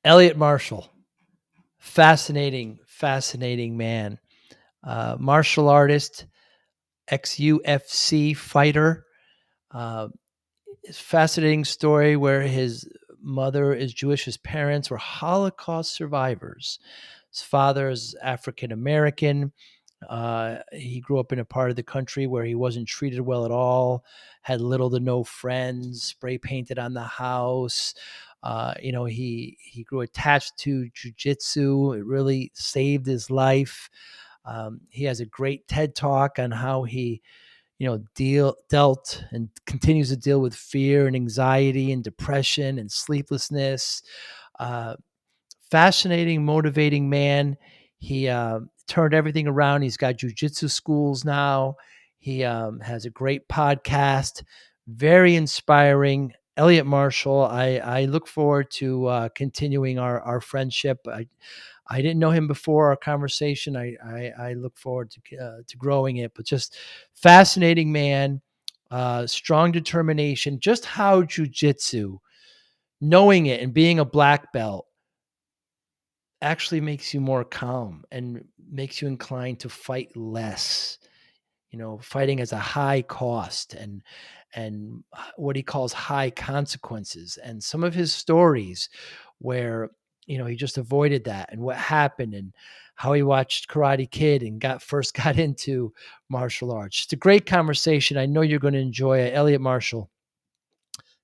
Eliot Marshall, fascinating man. Martial artist, ex-UFC fighter. It's a fascinating story where his mother is Jewish. His parents were Holocaust survivors. His father is African American. He grew up in a part of the country where he wasn't treated well at all, had little to no friends, spray painted on the house. He grew attached to jiu-jitsu. It really saved his life. He has a great TED talk on how he, dealt and continues to deal with fear and anxiety and depression and sleeplessness. Uh, Fascinating, motivating man. He turned everything around. He's got jujitsu schools now. He has a great podcast, very inspiring. Eliot Marshall. I look forward to continuing our friendship. I didn't know him before our conversation. I look forward to growing it, but just fascinating man, strong determination. Just how jujitsu, knowing it and being a black belt, actually makes you more calm and makes you inclined to fight less. Fighting has a high cost and what he calls high consequences. And some of his stories where he just avoided that and what happened and how he watched Karate Kid and first got into martial arts. Just a great conversation. I know you're going to enjoy it. Eliot Marshall,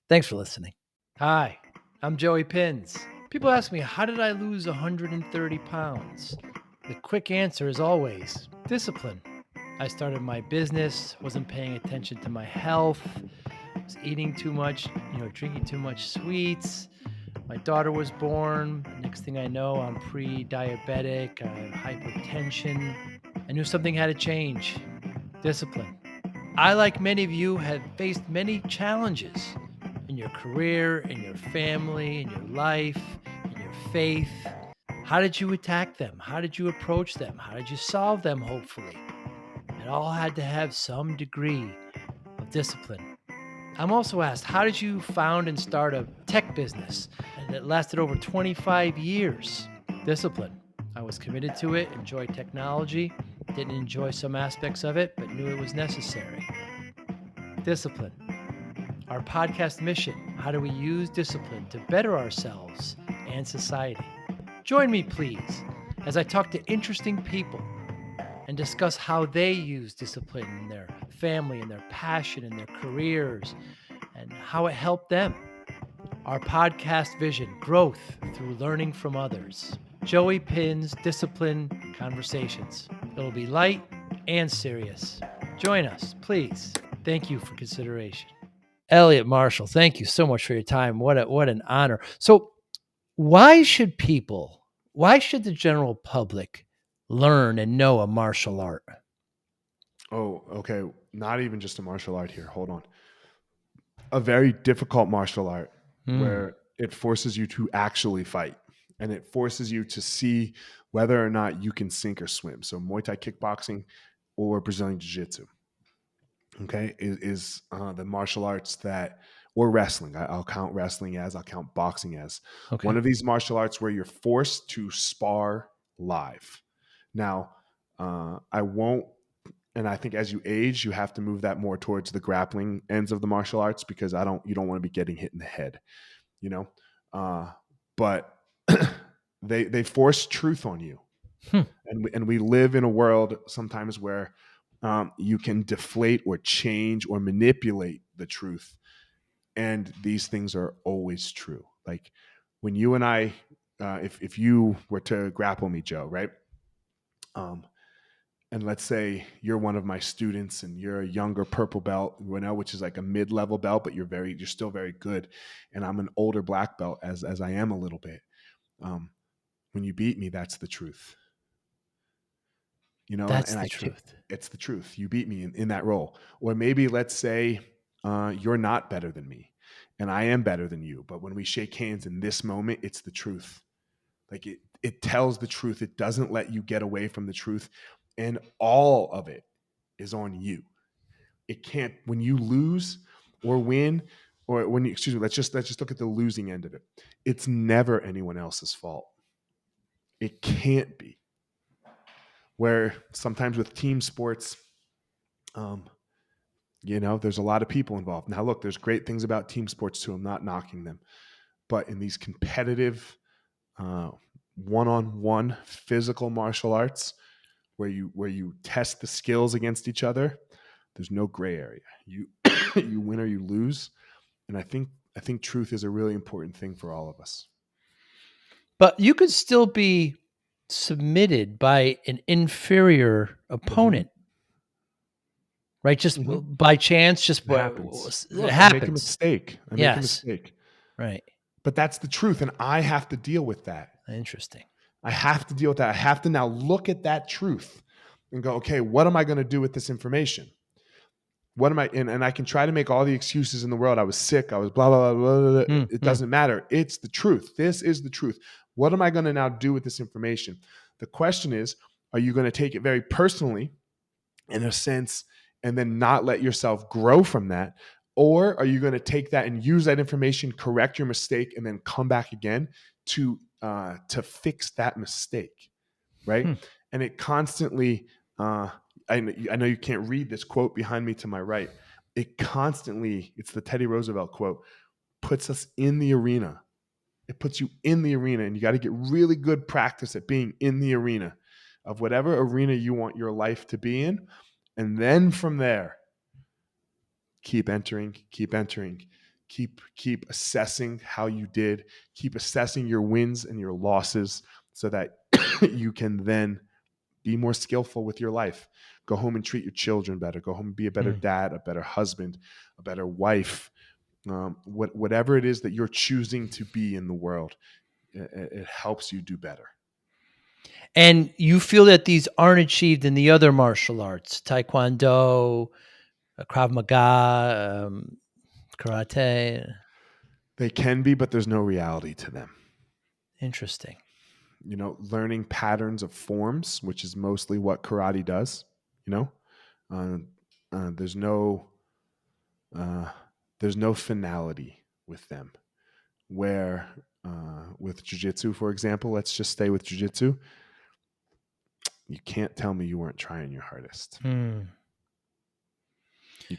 thanks for listening. Hi, I'm Joey Pinz. People ask me, how did I lose 130 pounds? The quick answer is always discipline. I started my business, wasn't paying attention to my health, was eating too much, drinking too much sweets. My daughter was born. Next thing I know, I'm pre-diabetic, I have hypertension. I knew something had to change. Discipline. I, like many of you, have faced many challenges in your career, in your family, in your life, in your faith. How did you attack them? How did you approach them? How did you solve them, hopefully? It all had to have some degree of discipline. I'm also asked, how did you found and start a tech business that lasted over 25 years? Discipline. I was committed to it, enjoyed technology, didn't enjoy some aspects of it, but knew it was necessary. Discipline. Our podcast mission, how do we use discipline to better ourselves and society? Join me, please, as I talk to interesting people and discuss how they use discipline in their family and their passion and their careers and how it helped them. Our podcast vision, growth through learning from others. Joey Pinz Discipline Conversations. It'll be light and serious. Join us, please. Thank you for consideration. Eliot Marshall, thank you so much for your time. What an honor. So why should the general public learn and know a martial art? Oh, okay. Not even just a martial art here. Hold on. A very difficult martial art where it forces you to actually fight and it forces you to see whether or not you can sink or swim. So Muay Thai kickboxing or Brazilian Jiu-Jitsu, okay, is the martial arts that, or wrestling. I'll count wrestling as, I'll count boxing as. Okay. One of these martial arts where you're forced to spar live. Now, I won't, and I think as you age, you have to move that more towards the grappling ends of the martial arts because you don't want to be getting hit in the head, but they force truth on you. And we live in a world sometimes where you can deflate or change or manipulate the truth. And these things are always true. Like when you and I, if you were to grapple me, Joe, right? And let's say you're one of my students and you're a younger purple belt, which is like a mid-level belt, but you're still very good. And I'm an older black belt as I am a little bit. When you beat me, that's the truth. That's the truth. It's the truth. You beat me in that role. Or maybe let's say you're not better than me and I am better than you. But when we shake hands in this moment, it's the truth. Like it tells the truth. It doesn't let you get away from the truth. And all of it is on you. It can't, when you lose or win, or when you, excuse me, let's just look at the losing end of it. It's never anyone else's fault. It can't be. Where sometimes with team sports, there's a lot of people involved. Now, look, there's great things about team sports too. I'm not knocking them, but in these competitive, one-on-one physical martial arts, where you test the skills against each other, there's no gray area. You you win or you lose, and I think truth is a really important thing for all of us. But you could still be submitted by an inferior opponent, right? Just by chance, just It happens. it Look, I make a happens. mistake. I make a Yes. mistake. Right. But that's the truth, and I have to deal with that. Interesting. I have to deal with that. I have to now look at that truth and go, okay, what am I going to do with this information? What am I, and I can try to make all the excuses in the world. I was sick. I was blah, blah, blah, blah, blah. It doesn't matter. It's the truth. This is the truth. What am I going to now do with this information? The question is, are you going to take it very personally in a sense and then not let yourself grow from that? Or are you going to take that and use that information, correct your mistake, and then come back again to fix that mistake, right? And it constantly, I know you can't read this quote behind me to my right. It constantly, it's the Teddy Roosevelt quote, puts us in the arena. It puts you in the arena, and you got to get really good practice at being in the arena of whatever arena you want your life to be in. And then from there, keep entering, keep assessing how you did, keep assessing your wins and your losses so that you can then be more skillful with your life. Go home and treat your children better. Go home and be a better dad, a better husband, a better wife. Whatever it is that you're choosing to be in the world, it helps you do better. And you feel that these aren't achieved in the other martial arts, Taekwondo, Krav Maga, karate? They can be, but there's no reality to them. Interesting. Learning patterns of forms, which is mostly what karate does. There's no finality with them. Where with jiu-jitsu, for example, let's just stay with jiu-jitsu. You can't tell me you weren't trying your hardest. You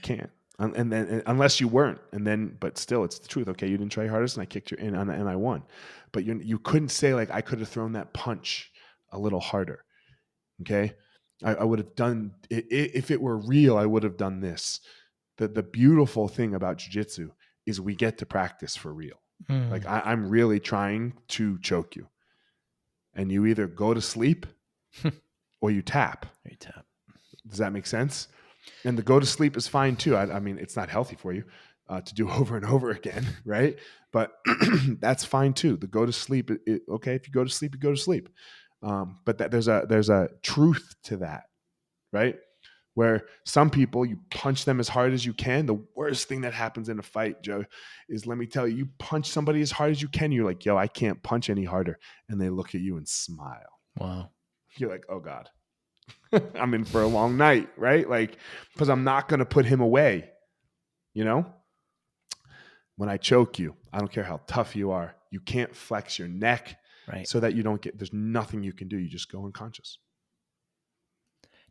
can't. And then unless you weren't, but still, it's the truth. Okay, you didn't try your hardest, and I kicked and I won. But you couldn't say like I could have thrown that punch a little harder. Okay, I would have done if it were real. I would have done this. The beautiful thing about jiu-jitsu is we get to practice for real. Like I'm really trying to choke you, and you either go to sleep or you tap. Does that make sense? And the go to sleep is fine too. I mean, it's not healthy for you to do over and over again, right? But that's fine too. The go to sleep, okay, if you go to sleep, you go to sleep. But there's a truth to that, right? Where some people, you punch them as hard as you can. The worst thing that happens in a fight, Joe, is let me tell you, you punch somebody as hard as you can. You're like, yo, I can't punch any harder. And they look at you and smile. Wow. You're like, oh God. I'm in for a long night, right? Like, because I'm not going to put him away. When I choke you, I don't care how tough you are. You can't flex your neck, right? So that you don't get. There's nothing you can do. You just go unconscious.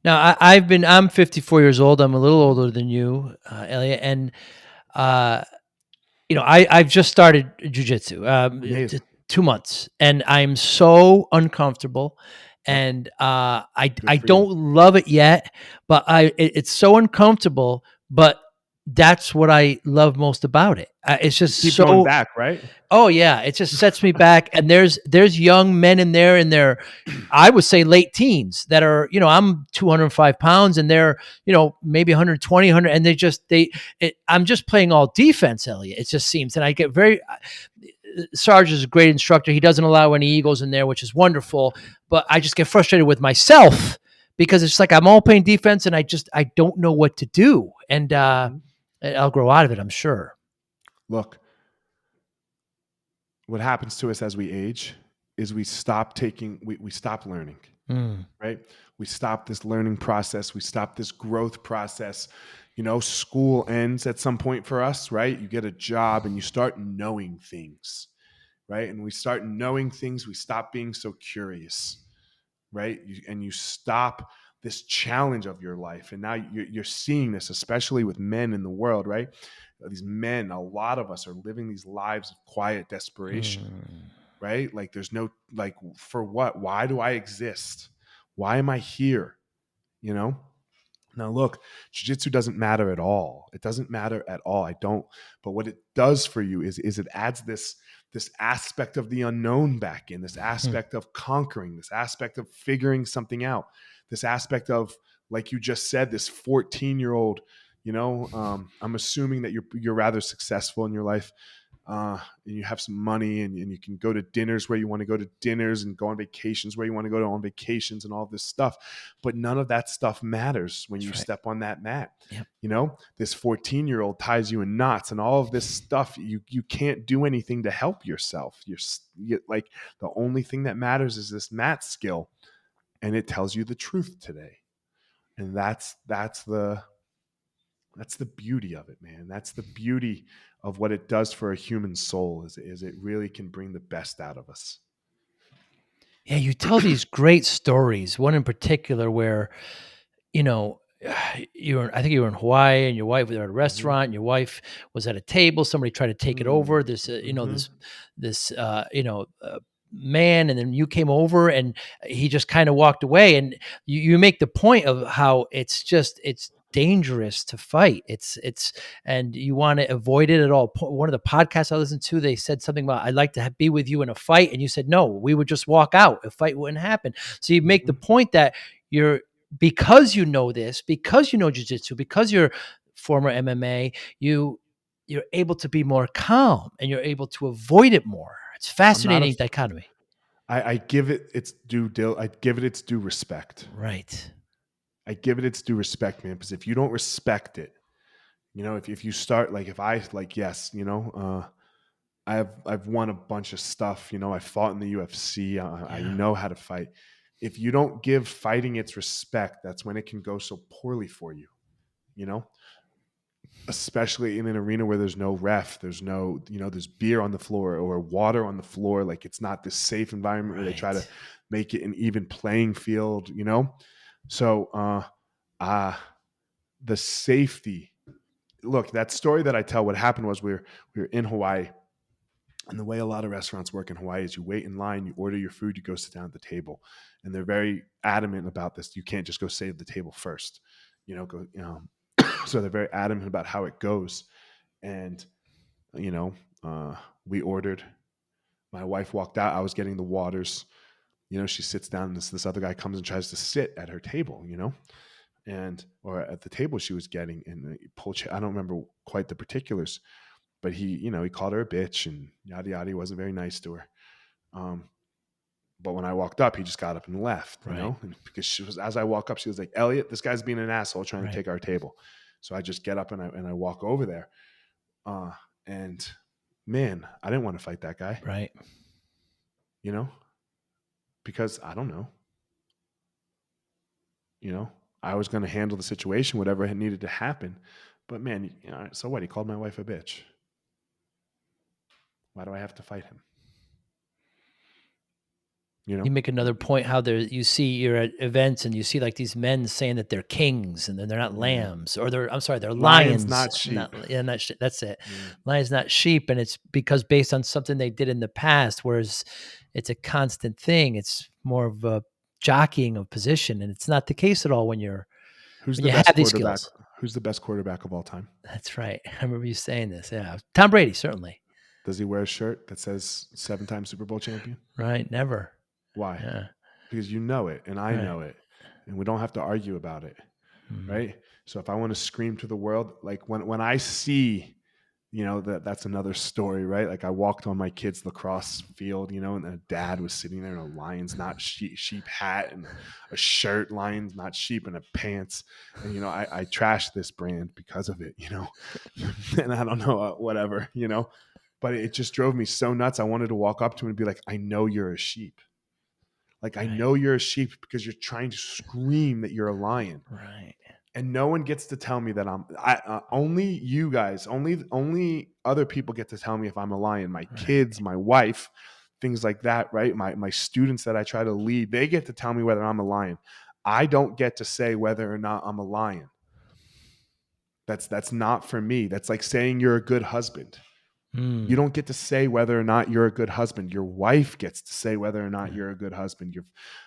Now I'm 54 years old. I'm a little older than you, Eliot, and I've just started jiu-jitsu 2 months, and I'm so uncomfortable. And I don't love it yet, but it's so uncomfortable. But that's what I love most about it. It's just keep going back, right? Oh yeah, it just sets me back. And there's young men in there in their, I would say late teens that are, I'm 205 pounds and they're, maybe 120, 100, and I'm just playing all defense, Eliot. It just seems, and I get Sarge is a great instructor. He doesn't allow any egos in there, which is wonderful. But I just get frustrated with myself because it's like I'm all playing defense and I don't know what to do. And I'll grow out of it, I'm sure. Look, what happens to us as we age is we stop learning, right? We stop this learning process. We stop this growth process. School ends at some point for us, right? You get a job and you start knowing things, right? And we start knowing things, we stop being so curious, right? And you stop this challenge of your life. And now you're seeing this, especially with men in the world, right? These men, a lot of us are living these lives of quiet desperation, right? Like there's no, like, for what? Why do I exist? Why am I here? You know? Now, look, jiu-jitsu doesn't matter at all. It doesn't matter at all. I don't. But what it does for you is it adds this aspect of the unknown back in, this aspect of conquering, this aspect of figuring something out, this aspect of, like you just said, this 14-year-old. I'm assuming that you're rather successful in your life. And you have some money, and you can go to dinners where you want to go to dinners, and go on vacations where you want to go on vacations, and all this stuff. But none of that stuff matters when you step on that mat. Yep. This 14-year-old ties you in knots, and all of this stuff, you can't do anything to help yourself. You're like, the only thing that matters is this mat skill, and it tells you the truth today. And that's the beauty of it, man. That's the beauty of what it does for a human soul, is it really can bring the best out of us. Yeah, you tell these great stories. One in particular where, you know, I think you were in Hawaii, and your wife was at a restaurant, and your wife was at a table. Somebody tried to take it over. This, man, and then you came over, and he just kind of walked away. And you make the point of how it's dangerous to fight. And you want to avoid it at all. One of the podcasts I listened to, they said something about, I'd like to be with you in a fight. And you said, no, we would just walk out. A fight wouldn't happen. So you make the point that because you know this, because you know jiu-jitsu, because you're former MMA, you're able to be more calm, and you're able to avoid it more. It's fascinating dichotomy. I give it its due I give it its due respect. Right. I give it its due respect, man, because if you don't respect it, if you start, like, if I, like, yes, I've won a bunch of stuff, I fought in the UFC, I know how to fight. If you don't give fighting its respect, that's when it can go so poorly for you, especially in an arena where there's no ref, there's no, there's beer on the floor or water on the floor. Like, it's not this safe environment where they try to make it an even playing field, So, the safety, look, that story that I tell, what happened was we were in Hawaii, and the way a lot of restaurants work in Hawaii is you wait in line, you order your food, you go sit down at the table, and they're very adamant about this. You can't just go save the table first, so they're very adamant about how it goes. And, we ordered, my wife walked out, I was getting the waters, she sits down, and this other guy comes and tries to sit at her table, or at the table she was getting, and I don't remember quite the particulars, but he called her a bitch and yada yada. He wasn't very nice to her. But when I walked up, he just got up and left, and because as I walk up, she was like, Eliot, this guy's being an asshole trying to take our table. So I just get up and I walk over there. And man, I didn't want to fight that guy. Right. Because I don't know. I was going to handle the situation, whatever needed to happen. But man, so what? He called my wife a bitch. Why do I have to fight him? You make another point how you're at events, and you see like these men saying that they're kings, and then they're not lambs, or they're lions, not sheep. That's it. Lions, not sheep. And it's because based on something they did in the past, whereas it's a constant thing. It's more of a jockeying of position, and it's not the case at all when you have these skills. Who's the best quarterback of all time? That's right. I remember you saying this. Yeah. Tom Brady, certainly. Does he wear a shirt that says 7-time Super Bowl champion? Right. Never. Why? Yeah. Because you know it, and I know it, and we don't have to argue about it, right? So if I want to scream to the world, like when I see, that's another story, right? Like I walked on my kids' lacrosse field, and a dad was sitting there in a Lions not sheep hat and a shirt, Lions not sheep, and a pants, and I trashed this brand because of it, and I don't know, whatever, but it just drove me so nuts. I wanted to walk up to him and be like, I know you're a sheep. Like, I know you're a sheep because you're trying to scream that you're a lion. Right. And no one gets to tell me that only you guys, only other people get to tell me if I'm a lion. My Right. kids, my wife, things like that, right? My students that I try to lead, they get to tell me whether I'm a lion. I don't get to say whether or not I'm a lion. That's not for me. That's like saying you're a good husband. You Mm. don't get to say whether or not you're a good husband. Your wife gets to say whether or not Yeah. you're a good husband.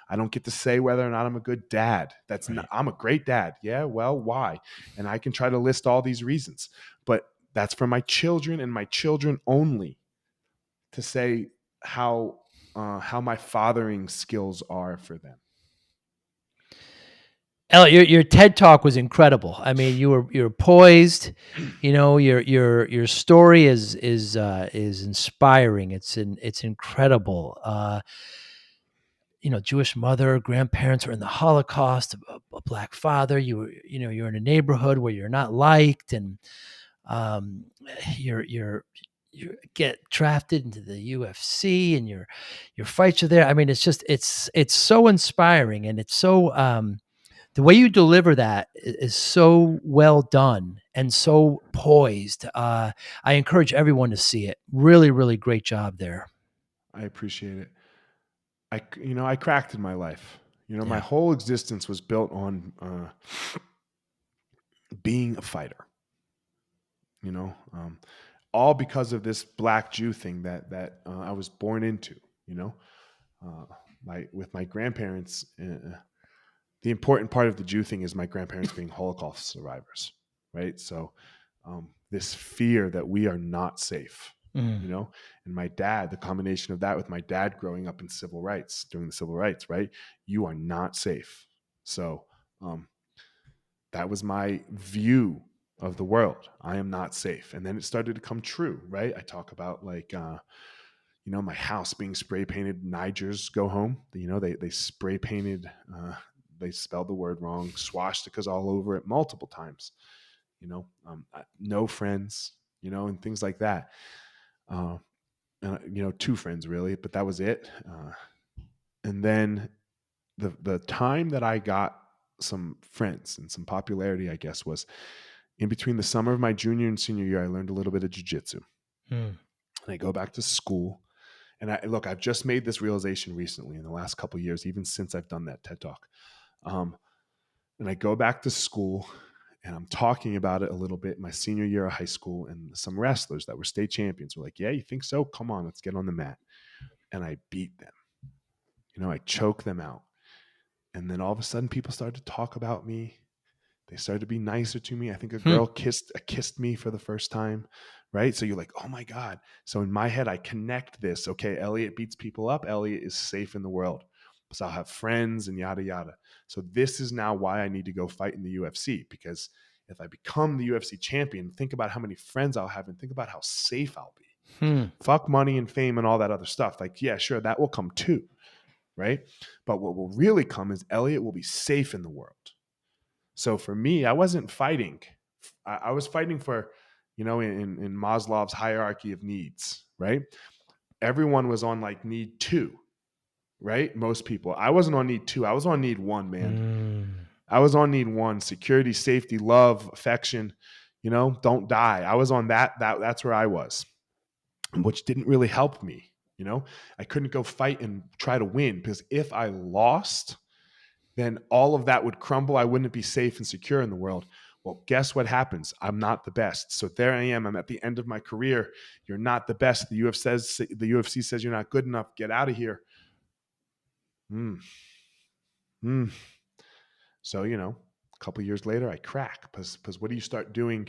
I don't get to say whether or not I'm a good dad. Right. I'm a great dad. Yeah, well, why? And I can try to list all these reasons, but that's for my children and my children only to say how my fathering skills are for them. Elliot, your TED Talk was incredible. I mean, you're poised. You know, your story is inspiring. It's incredible. You know, Jewish mother, grandparents were in the Holocaust, a black father. You're in a neighborhood where you're not liked, and um, you're you get drafted into the UFC, and your fights are there. I mean, it's so inspiring, and it's so the way you deliver that is so well done and so poised. I encourage everyone to see it. Really, really great job there. I appreciate it. I cracked in my life. My Yeah. whole existence was built on being a fighter. You know, all because of this black Jew thing that I was born into. You know, with my grandparents. The important part of the Jew thing is my grandparents being Holocaust survivors, right? So this fear that we are not safe, Mm. and my dad, the combination of that with my dad growing up in civil rights, doing the civil rights, right? You are not safe. So um, that was my view of the world. I am not safe. And then it started to come true, right? I talk about like, my house being spray painted. Nigers go home. They spray painted. They spelled the word wrong. Swastikas all over it multiple times. No friends. And things like that. Two friends really, but that was it. And then the time that I got some friends and some popularity, I guess, was in between the summer of my junior and senior year. I learned a little bit of jiu-jitsu, Mm. and I go back to school. And I've just made this realization recently in the last couple of years, even since I've done that TED Talk. And I go back to school and I'm talking about it a little bit my senior year of high school. And some wrestlers that were state champions were like, yeah, you think so? Come on, let's get on the mat. And I beat them. I choke them out. And then all of a sudden people started to talk about me. They started to be nicer to me. I think a Hmm. girl kissed me for the first time, right? So you're like, oh my God. So in my head, I connect this. Okay, Eliot beats people up. Eliot is safe in the world. So I'll have friends and yada, yada. So this is now why I need to go fight in the UFC, because if I become the UFC champion, think about how many friends I'll have and think about how safe I'll be. Hmm. Fuck money and fame and all that other stuff. Like, yeah, sure, that will come too, right? But what will really come is Eliot will be safe in the world. So for me, I wasn't fighting. I was fighting for, in Maslow's hierarchy of needs, right? Everyone was on like need 2, right? Most people. I wasn't on need 2. I was on need 1, man. Mm. I was on need 1: security, safety, love, affection. Don't die. I was on that's where I was, which didn't really help me. I couldn't go fight and try to win, because if I lost, then all of that would crumble. I wouldn't be safe and secure in the world. Well, guess what happens? I'm not the best. So there I am. I'm at the end of my career. You're not the best. The UFC says you're not good enough. Get out of here. Mm. Mm. So, a couple years later, I crack. Because what do you start doing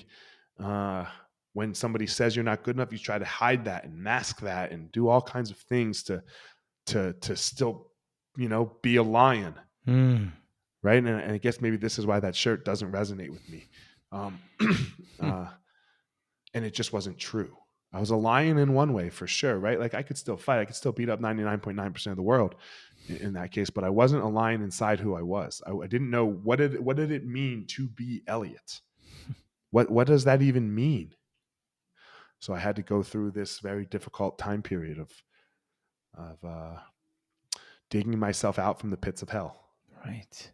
when somebody says you're not good enough? You try to hide that and mask that and do all kinds of things to still, be a lion. Mm. Right. And I guess maybe this is why that shirt doesn't resonate with me. And it just wasn't true. I was a lion in one way for sure, right? Like I could still fight. I could still beat up 99.9% of the world in that case, but I wasn't a lion inside who I was. I didn't know what did it mean to be Eliot? What does that even mean? So I had to go through this very difficult time period of digging myself out from the pits of hell. Right.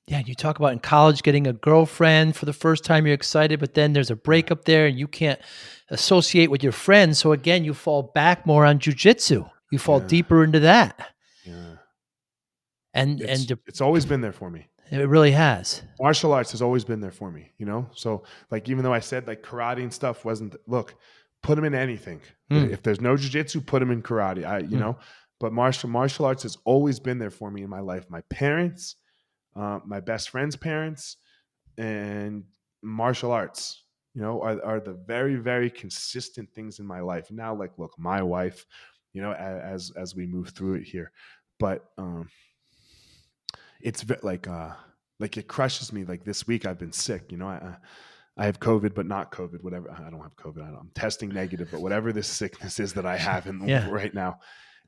Yeah, you talk about in college getting a girlfriend for the first time, you're excited, but then there's a Yeah, breakup there and you can't associate with your friends. So again, you fall back more on jujitsu. You fall yeah, deeper into that. yeah. And It's always been there for me. it really has. Martial arts has always been there for me, you know? So, like, even though I said, like, karate and stuff wasn't look, put them in anything. Mm, If there's no jujitsu, put them in karate, mm. But martial arts has always been there for me in my life. My parents, my best friend's parents, and martial arts, are the very, very consistent things in my life. Now, like, look, my wife, as we move through it here, but it's like it crushes me. Like this week, I've been sick. I have COVID, but not COVID. Whatever, I don't have COVID. I'm testing negative, but whatever this sickness is that I have Yeah. right now,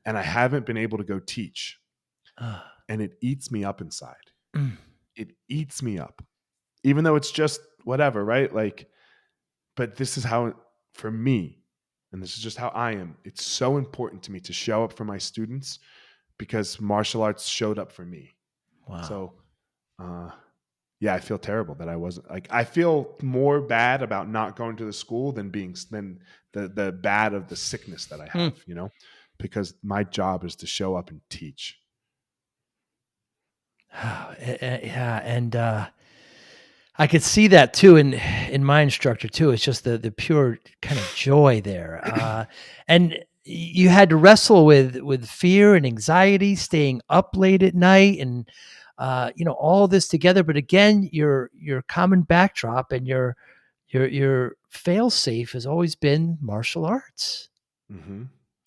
and I haven't been able to go teach, Uh, and it eats me up inside. mm. It eats me up, even though it's just whatever, right? Like, but this is how for me, and this is just how I am. It's so important to me to show up for my students because martial arts showed up for me. Wow. So, uh, yeah, I feel terrible that I wasn't like. I feel more bad about not going to the school than the bad of the sickness that I Mm. have. Because my job is to show up and teach. Yeah, and I could see that too in my instructor too. It's just the pure kind of joy there, and you had to wrestle with fear and anxiety, staying up late at night, and all this together. But again, your common backdrop and your fail safe has always been martial arts. hmm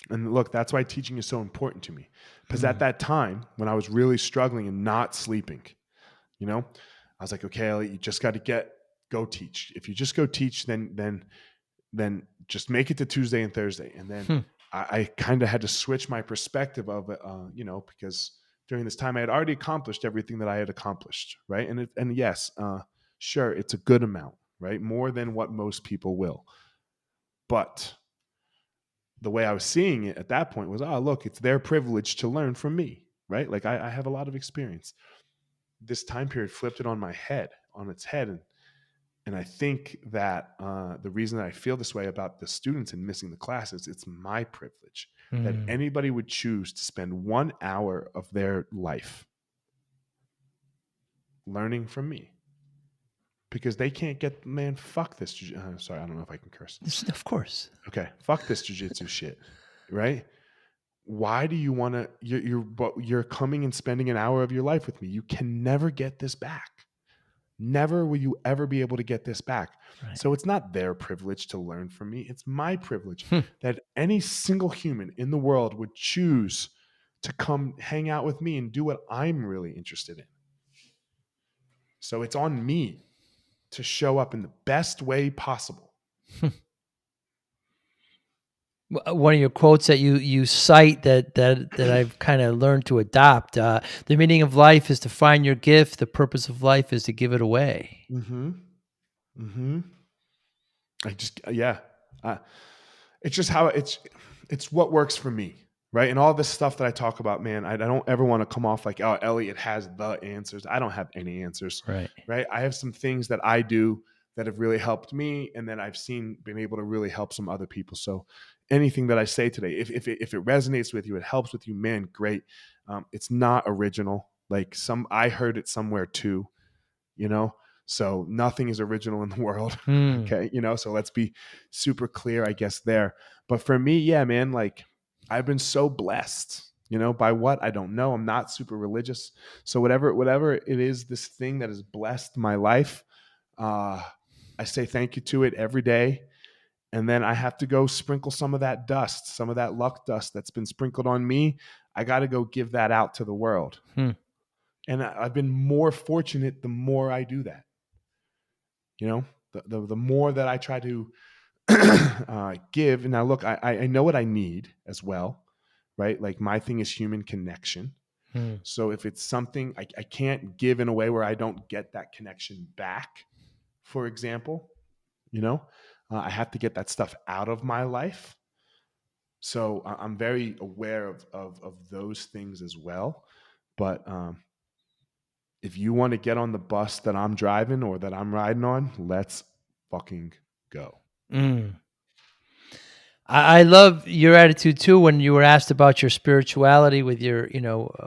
And look, that's why teaching is so important to me. Because at Mm, that time, when I was really struggling and not sleeping, I was like, okay, Elliot, you just got to go teach. If you just go teach, then just make it to Tuesday and Thursday. And then hmm, I kind of had to switch my perspective of it, because during this time I had already accomplished everything that I had accomplished, right? And yes, sure, it's a good amount, right? More than what most people will. But the way I was seeing it at that point was, oh, look, it's their privilege to learn from me, right? Like I have a lot of experience. This time period flipped it on its head, and I think that the reason that I feel this way about the students and missing the class is it's my privilege that mm. anybody would choose to spend 1 hour of their life learning from me because they can't get, man, fuck this. Sorry, I don't know if I can curse. Of course. Okay, fuck this jujitsu shit, right? Why do you want to? You're coming and spending an hour of your life with me. You can never get this back. Never will you ever be able to get this back. Right. So it's not their privilege to learn from me. It's my privilege Hmm. that any single human in the world would choose to come hang out with me and do what I'm really interested in. So it's on me to show up in the best way possible. One of your quotes that you cite that I've kind of learned to adopt. The meaning of life is to find your gift. The purpose of life is to give it away. Mm-hmm. Mm-hmm. Yeah. Uh, it's just how it's what works for me, right? And all this stuff that I talk about, man, I don't ever want to come off like, oh, Elliot has the answers. I don't have any answers, Right. right? I have some things that I do that have really helped me, and then I've been able to really help some other people. So anything that I say today, if it resonates with you, it helps with you, man, great. It's not original. Like I heard it somewhere too, you know so nothing is original in the world. Hmm. Okay, so let's be super clear, I guess, there. But for me, yeah, man, like I've been so blessed, by what I don't know. I'm not super religious, so whatever it is, this thing that has blessed my life, uh I say thank you to it every day. And then I have to go sprinkle some of that dust, some of that luck dust that's been sprinkled on me. I got to go give that out to the world. Hmm. And I've been more fortunate the more I do that. The more that I try to give. And now, look, I know what I need as well, right? Like my thing is human connection. Hmm. So if it's something I can't give in a way where I don't get that connection back, for example, I have to get that stuff out of my life. So I'm very aware of those things as well. But if you want to get on the bus that I'm driving or that I'm riding on, let's fucking go. Mm. I love your attitude too. When you were asked about your spirituality with your,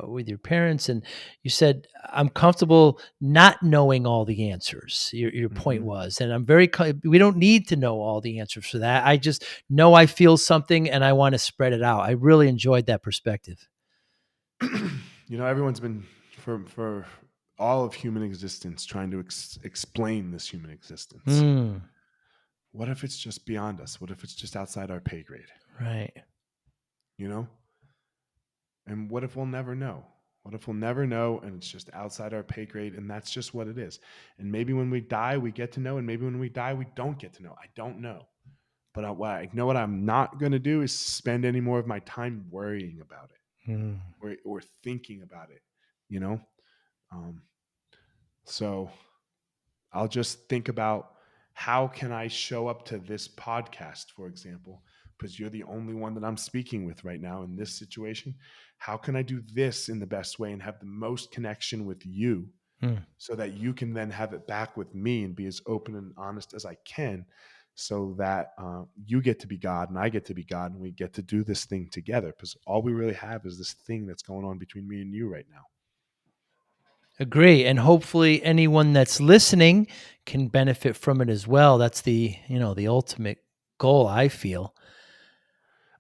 with your parents, and you said, "I'm comfortable not knowing all the answers." Your point Mm-hmm. was, and I'm very. We don't need to know all the answers for that. I just know I feel something, and I want to spread it out. I really enjoyed that perspective. Everyone's been for all of human existence trying to explain this human existence. Mm, What if it's just beyond us? What if it's just outside our pay grade? right. You know? And what if we'll never know? What if we'll never know and it's just outside our pay grade and that's just what it is? And maybe when we die, we get to know, and maybe when we die, we don't get to know. I don't know. But I know what I'm not going to do is spend any more of my time worrying about it Mm. or thinking about it, you know? Um, so I'll just think about how can I show up to this podcast, for example, because you're the only one that I'm speaking with right now in this situation. How can I do this in the best way and have the most connection with you Mm. so that you can then have it back with me and be as open and honest as I can so that you get to be God and I get to be God and we get to do this thing together, because all we really have is this thing that's going on between me and you right now. Agree, and hopefully anyone that's listening can benefit from it as well. That's the ultimate goal, I feel.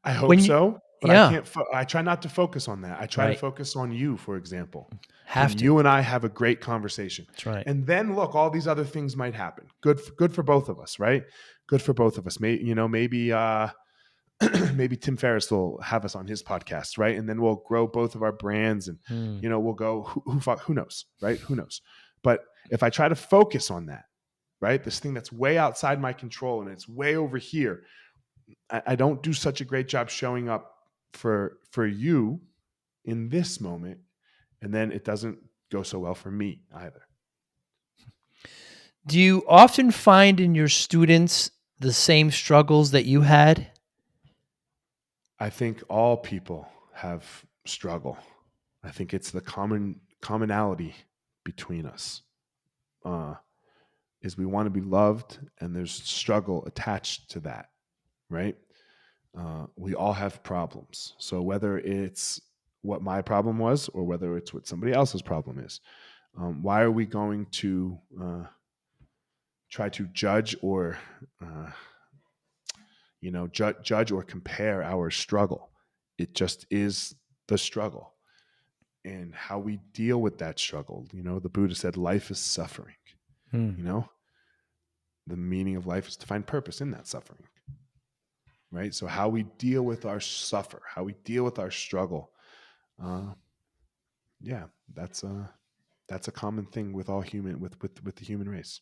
I hope When you so, but I Yeah, can't. I try not to focus on that. I try to right. focus on you, for example. Can Have to. you and I have a great conversation? That's right. And then look, all these other things might happen. Good for both of us, right? Good for both of us. Maybe maybe Tim Ferriss will have us on his podcast, right? And then we'll grow both of our brands, and Mm. we'll go who knows, right? Who knows? But if I try to focus on that, right, this thing that's way outside my control and it's way over here, I don't do such a great job showing up for you in this moment, and then it doesn't go so well for me either. Do you often find in your students the same struggles that you had? I think all people have struggle. I think it's the commonality between us is we want to be loved, and there's struggle attached to that, right? We all have problems. So whether it's what my problem was or whether it's what somebody else's problem is, why are we going to try to judge or judge or compare our struggle? It just is the struggle, and how we deal with that struggle. The Buddha said life is suffering. Mm. The meaning of life is to find purpose in that suffering, right? So how we deal with our how we deal with our struggle, yeah, that's a common thing with all human with the human race.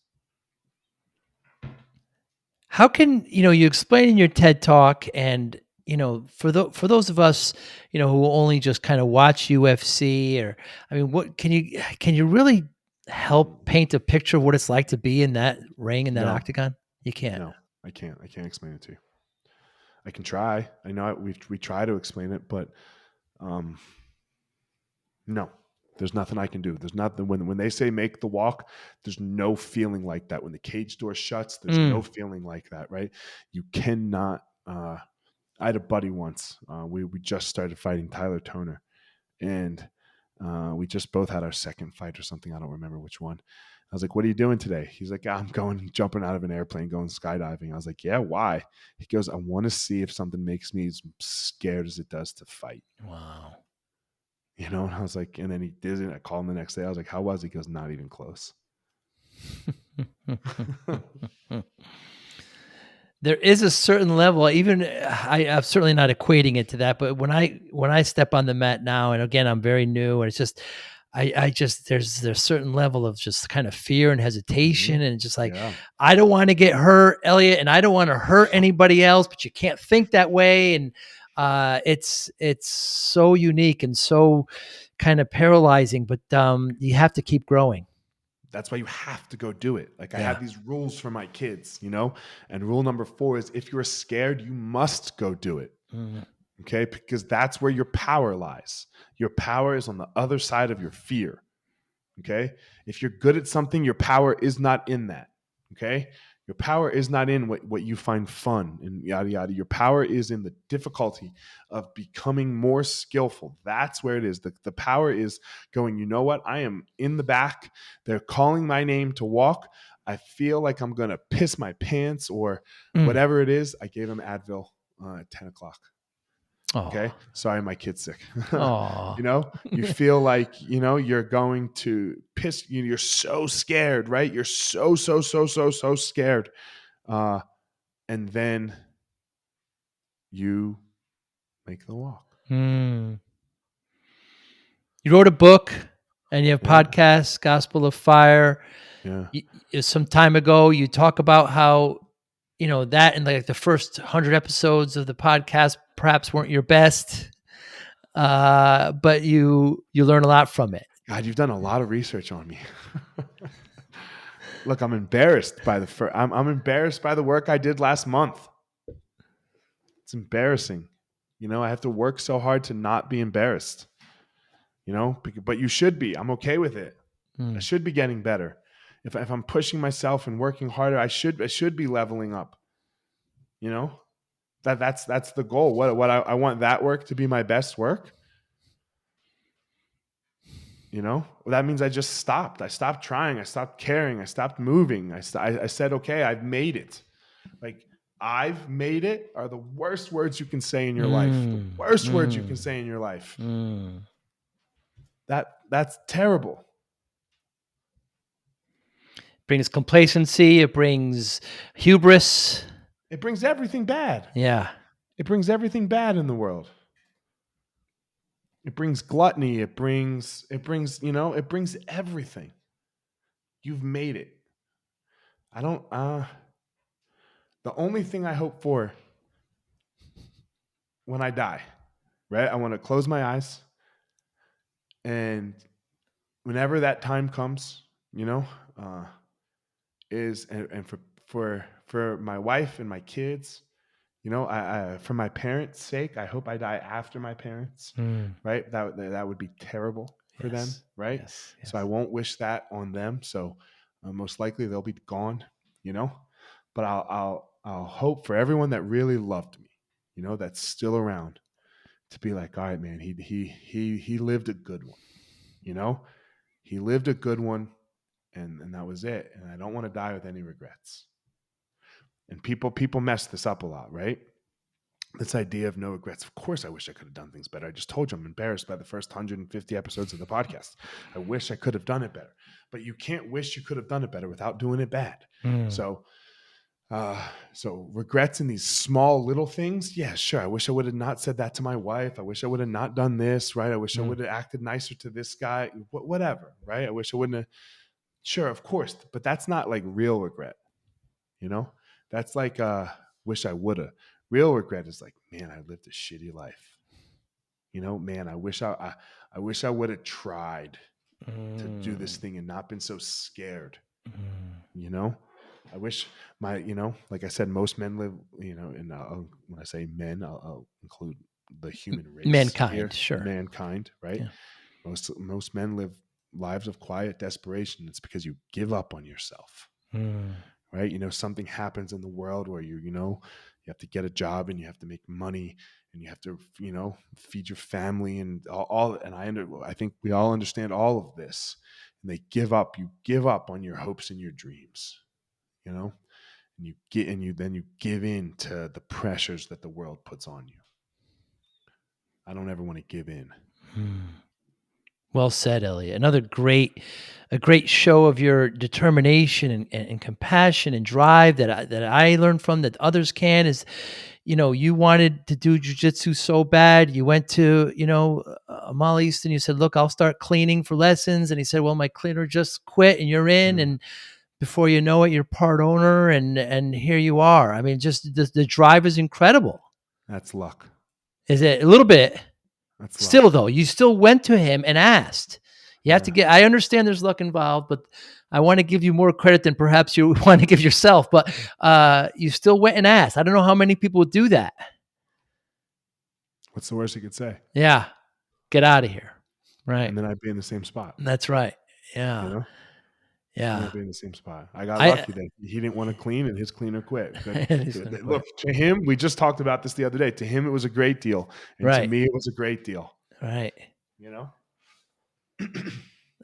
How can you explain in your TED talk, and for those of us who only just kind of watch UFC, or I mean, what can you really help paint a picture of what it's like to be in that ring, in that No, octagon? You can't. no, I can't explain it to you. I can try. I know we try to explain it, but um, no, there's nothing I can do. There's nothing when they say make the walk. There's no feeling like that. When the cage door shuts, there's no Mm. feeling like that, right? You cannot. I had a buddy once. We just started fighting Tyler Toner, and we just both had our second fight or something. I don't remember which one. I was like, "What are you doing today?" He's like, "I'm jumping out of an airplane, going skydiving." I was like, "Yeah, why?" He goes, "I want to see if something makes me as scared as it does to fight." Wow. And I was like, and then he did it. I called him the next day. I was like, "How was it?" He goes, "Not even close." There is a certain level, even I'm certainly not equating it to that, but when I step on the mat now, and again, I'm very new, and it's just, I just there's certain level of just kind of fear and Hmm. hesitation, and just like, Yeah. I don't want to get hurt, Elliot, and I don't want to hurt anybody else, but you can't think that way, and it's so unique and so kind of paralyzing, but you have to keep growing. That's why you have to go do it. Like I Yeah. have these rules for my kids, and rule number 4 is if you're scared, you must go do it. Mm. Okay. Because that's where your power lies. Your power is on the other side of your fear. Okay. If you're good at something, your power is not in that. Okay. Your power is not in what you find fun and yada, yada. Your power is in the difficulty of becoming more skillful. That's where it is. The power is going, you know what? I am in the back. They're calling my name to walk. I feel like I'm going to piss my pants or whatever it is. I gave him Advil at 10 o'clock. Okay. Sorry, my kid's sick. You know, you feel like, you know, you're going to piss. You're so scared, right? You're so scared. And then you make the walk. You wrote a book and you have podcasts, Gospel of Fire. Yeah. Some time ago, you talk about how, you know, that and like the first 100 episodes of the podcast perhaps weren't your best, but you learn a lot from it. God, you've done a lot of research on me. Look, I'm embarrassed by I'm embarrassed by the work I did last month. It's embarrassing. You know, I have to work so hard to not be embarrassed. You know, but you should be. I'm okay with it. I should be getting better. If I'm pushing myself and working harder, I should be leveling up. You know, that's the goal. What I want that work to be my best work. You know, that means I just stopped. I stopped trying. I stopped caring. I stopped moving. I said, okay, I've made it. Like, I've made it are the worst words you can say in your life. The worst words you can say in your life. That's terrible. It brings complacency. It brings hubris. It brings everything bad. Yeah. It brings everything bad in the world. It brings gluttony. It brings, you know, it brings everything. You've made it. The only thing I hope for when I die, right? I want to close my eyes, and whenever that time comes, you know, and for my wife and my kids, you know, I for my parents' sake, I hope I die after my parents, right? That would be terrible for them, right? Yes. So I won't wish that on them. So most likely they'll be gone, you know. But I'll hope for everyone that really loved me, you know, that's still around, to be like, all right, man, he lived a good one, you know, he lived a good one, and that was it. And I don't want to die with any regrets. And people mess this up a lot, right? This idea of no regrets. Of course, I wish I could have done things better. I just told you I'm embarrassed by the first 150 episodes of the podcast. I wish I could have done it better. But you can't wish you could have done it better without doing it bad. So regrets in these small little things. Yeah, sure. I wish I would have not said that to my wife. I wish I would have not done this, right? I wish I would have acted nicer to this guy, whatever, right? I wish I wouldn't have. Sure, of course. But that's not like real regret, you know? That's like, wish I would have. Real regret is like, man, I lived a shitty life. You know, man, I wish I would have tried to do this thing and not been so scared. You know, I wish you know, like I said, most men live, you know, and when I say men, I'll include the human race. Mankind, here. sure. Mankind, right? Yeah. Most men live lives of quiet desperation. It's because you give up on yourself. Right? You know, something happens in the world where you have to get a job and you have to make money and you have to, you know, feed your family and all. And I think we all understand all of this. And you give up on your hopes and your dreams, you know, and then you give in to the pressures that the world puts on you. I don't ever want to give in. Well said, Eliot. A great show of your determination and compassion and drive that I learned from, that others can, is, you know, you wanted to do jiu-jitsu so bad. You went to, you know, Amal Easton. You said, look, I'll start cleaning for lessons. And he said, well, my cleaner just quit and you're in. And before you know it, you're part owner. And here you are. I mean, just the drive is incredible. That's luck. Is it? A little bit. That's still luck. Though, you still went to him and asked. You have to get, I understand there's luck involved, but I want to give you more credit than perhaps you want to give yourself. But you still went and asked. I don't know how many people would do that. What's the worst you could say? Yeah. Get out of here. Right. And then I'd be in the same spot. That's right. you Yeah. know? We Yeah. might be in the same spot. I got I lucky that he didn't wanna clean and his cleaner quit. Good. and he's Th gonna th quit. Look, to him, we just talked about this the other day. To him, it was a great deal, and to Right. me, it was a great deal, Right. you know?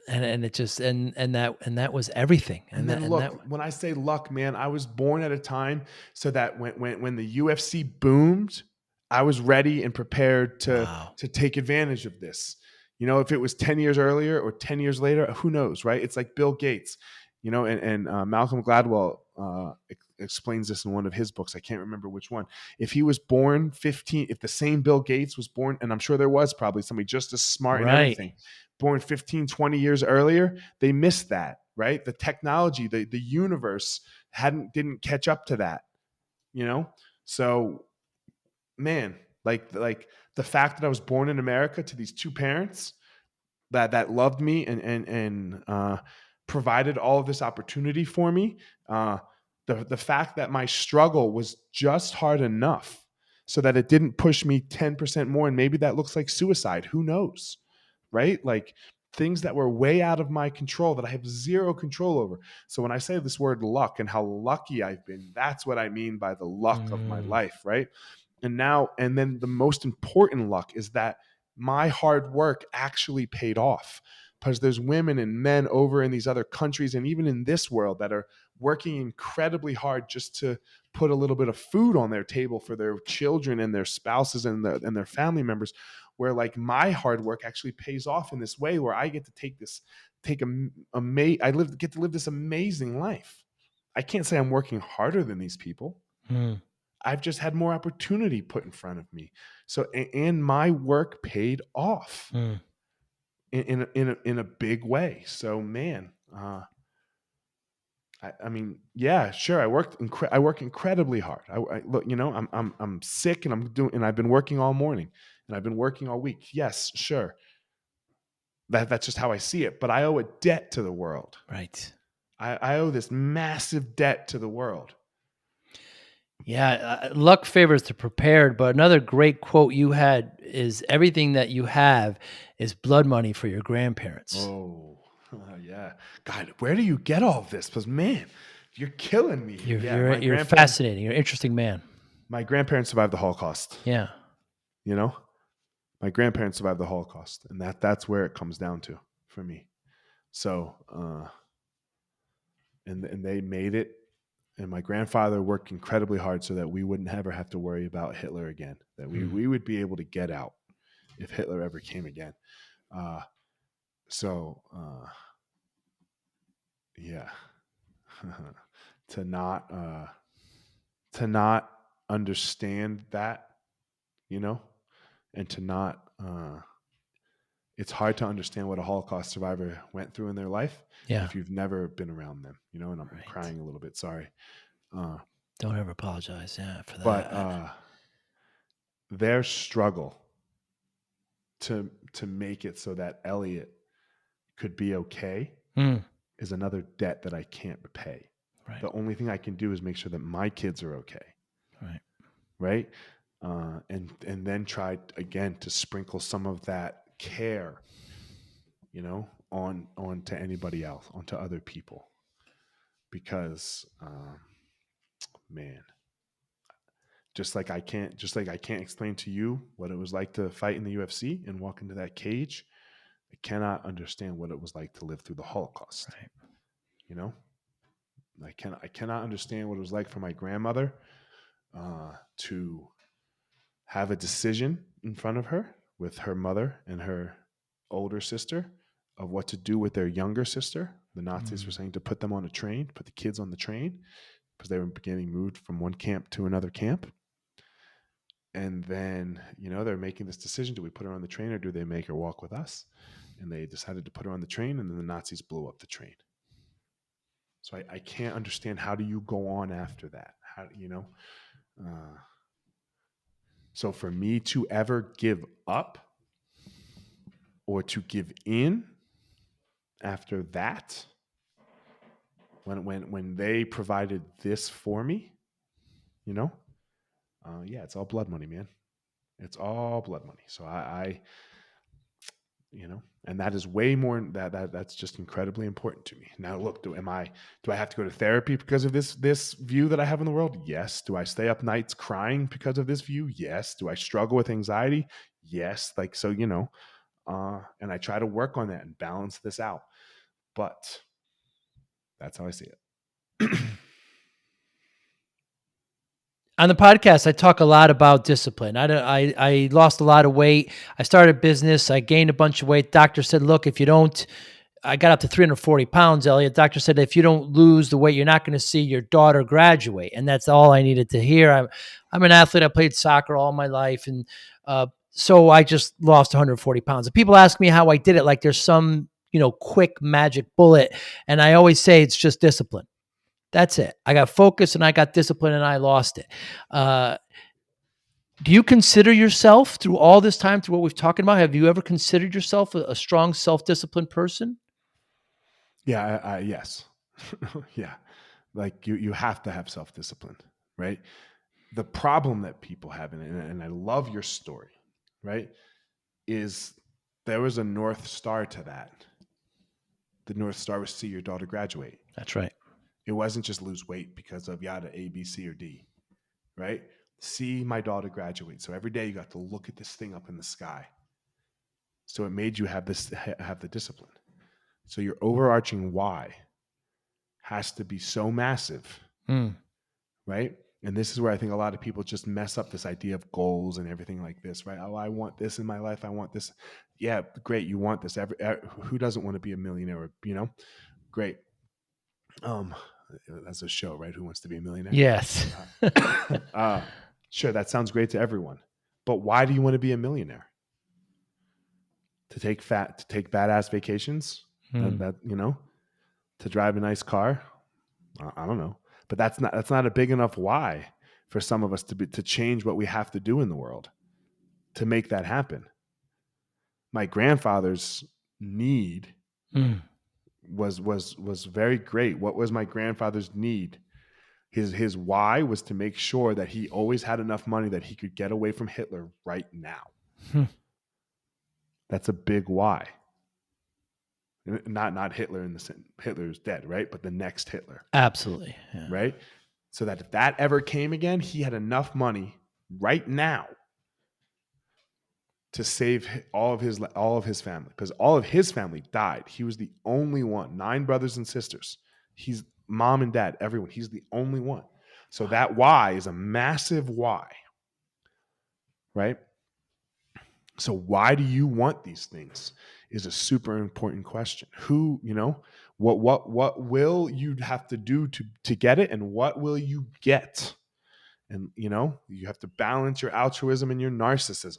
And it just and that was everything. And then And that look, when I say luck, man, I was born at a time so that when the UFC boomed, I was ready and prepared wow. to take advantage of this. You know, if it was 10 years earlier or 10 years later, who knows, right? It's like Bill Gates, you know, and Malcolm Gladwell explains this in one of his books. I can't remember which one. If he was born 15, if the same Bill Gates was born, and I'm sure there was probably somebody just as smart and Right. everything, born 15, 20 years earlier, they missed that, right? The technology, the universe didn't catch up to that, you know? So, man, like the fact that I was born in America to these two parents that loved me and provided all of this opportunity for me, the fact that my struggle was just hard enough so that it didn't push me 10% more, and maybe that looks like suicide, who knows, right? Like things that were way out of my control that I have zero control over. So when I say this word luck and how lucky I've been, that's what I mean by the luck of my Mm, life, right? And then the most important luck is that my hard work actually paid off, because there's women and men over in these other countries and even in this world that are working incredibly hard just to put a little bit of food on their table for their children and their spouses and their family members, where like my hard work actually pays off in this way where I get to get to live this amazing life. I can't say I'm working harder than these people. mm, I've just had more opportunity put in front of me. So, and my work paid off mm. in a big way. So, man, I mean, yeah, sure. I work incredibly hard. I look, you know, I'm sick and and I've been working all morning and I've been working all week. Yes, sure. That's just how I see it. But I owe a debt to the world. Right. I owe this massive debt to the world. Yeah, luck favors the prepared, but another great quote you had is everything that you have is blood money for your grandparents. Oh, yeah. God, where do you get all of this? Because man, you're killing me here. Yeah, You're fascinating. You're an interesting man. my grandparents survived the Holocaust. Yeah. You know, my grandparents survived the Holocaust, and that's where it comes down to for me. So, and they made it. And my grandfather worked incredibly hard so that we wouldn't ever have to worry about Hitler again. That Mm, we would be able to get out if Hitler ever came again. Uh, so, yeah, to not to not understand that, you know, and to not it's hard to understand what a Holocaust survivor went through in their life yeah. if you've never been around them, you know. And I'm Right. crying a little bit, sorry. uh, Don't ever apologize. Yeah, for but that. their struggle to make it so that Elliot could be okay Mm, is another debt that I can't repay. right. The only thing I can do is make sure that my kids are okay, Right. right? And then try again to sprinkle some of that care, you know, on to anybody else, onto other people, because man, just like I can't explain to you what it was like to fight in the UFC and walk into that cage. I cannot understand what it was like to live through the Holocaust. Right. You know, I cannot understand what it was like for my grandmother to have a decision in front of her with her mother and her older sister of what to do with their younger sister. The Nazis were Mm, saying to put them on a train, put the kids on the train, because they were getting moved from one camp to another camp. And then, you know, they're making this decision. Do we put her on the train or do they make her walk with us? And they decided to put her on the train, and then the Nazis blew up the train. So I can't understand, how do you go on after that? How, you know? Uh, so for me to ever give up or to give in after that, when they provided this for me, you know, yeah, it's all blood money, man. It's all blood money. So and that is way more that's just incredibly important to me. Now, look, do I have to go to therapy because of this view that I have in the world? Yes. Do I stay up nights crying because of this view? Yes. Do I struggle with anxiety? Yes. Like, so, and I try to work on that and balance this out, but that's how I see it. On the podcast, I talk a lot about discipline. I lost a lot of weight. I started a business. I gained a bunch of weight. Doctor said, look, if you don't, I got up to 340 pounds, Eliot. Doctor said, if you don't lose the weight, you're not going to see your daughter graduate. And that's all I needed to hear. I'm an athlete. I played soccer all my life. And so I just lost 140 pounds. And people ask me how I did it. Like there's some, quick magic bullet. And I always say it's just discipline. That's it. I got focus and I got discipline and I lost it. Do you consider yourself through all this time, through what we've talked about, have you ever considered yourself a strong, self-disciplined person? Yeah. Yes. Yeah. Like you have to have self-discipline, right? The problem that people have, and I love your story, right, is there was a North Star to that. The North Star was see your daughter graduate. That's right. It wasn't just lose weight because of yada A, B, C, or D, right? See my daughter graduate. So every day you got to look at this thing up in the sky. So it made you have the discipline. So your overarching why has to be so massive, right? And this is where I think a lot of people just mess up this idea of goals and everything like this, right? Oh, I want this in my life. I want this. Yeah, great. You want this. Who doesn't want to be a millionaire? Great. That's a show, right? Who Wants to Be a Millionaire? Yes. Sure, that sounds great to everyone. But why do you want to be a millionaire? To take badass vacations? To drive a nice car? I don't know. But that's not a big enough why for some of us to change what we have to do in the world to make that happen. My grandfather's need was very great. What was my grandfather's need? His why was to make sure that he always had enough money that he could get away from Hitler right now. That's a big why. Not Hitler in the sense Hitler's dead, right? But the next Hitler. Absolutely. Yeah. Right? So that if that ever came again, he had enough money right now to save all of his family, because all of his family died. He was the only one, 9 brothers and sisters. He's mom and dad, everyone. He's the only one. So that why is a massive why, right? So why do you want these things is a super important question. What will you have to do to get it, and what will you get? And you have to balance your altruism and your narcissism.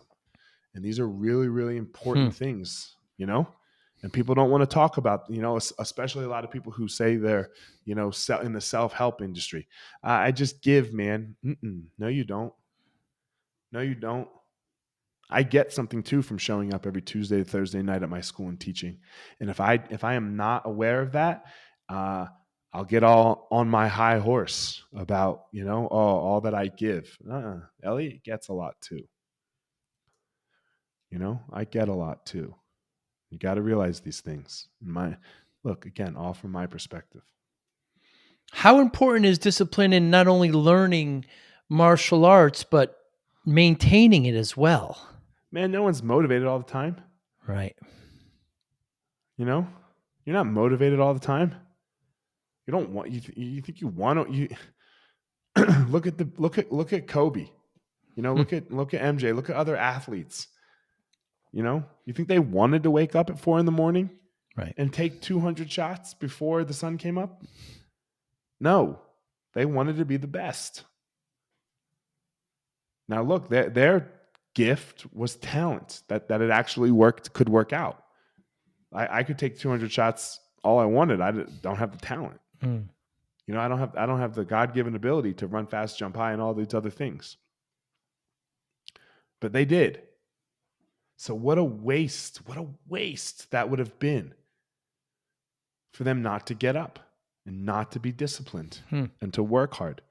And these are really, really important things, and people don't want to talk about, especially a lot of people who say they're, in the self-help industry. I just give, man. No, you don't. No, you don't. I get something too from showing up every Tuesday, Thursday night at my school and teaching. And if I am not aware of that, I'll get all on my high horse about, all that I give. Elliot gets a lot too. I get a lot too. You got to realize these things. Look, again, all from my perspective. How important is discipline in not only learning martial arts, but maintaining it as well? Man, no one's motivated all the time. Right. You're not motivated all the time. You don't want, you think you want to, look at Kobe, look at MJ, look at other athletes. You think they wanted to wake up at 4 a.m, right, and take 200 shots before the sun came up? No, they wanted to be the best. Now look, their gift was talent, that it actually could work out. I could take 200 shots all I wanted. I don't have the talent. I don't have the God-given ability to run fast, jump high, and all these other things. But they did. So what a waste that would have been for them not to get up and not to be disciplined and to work hard.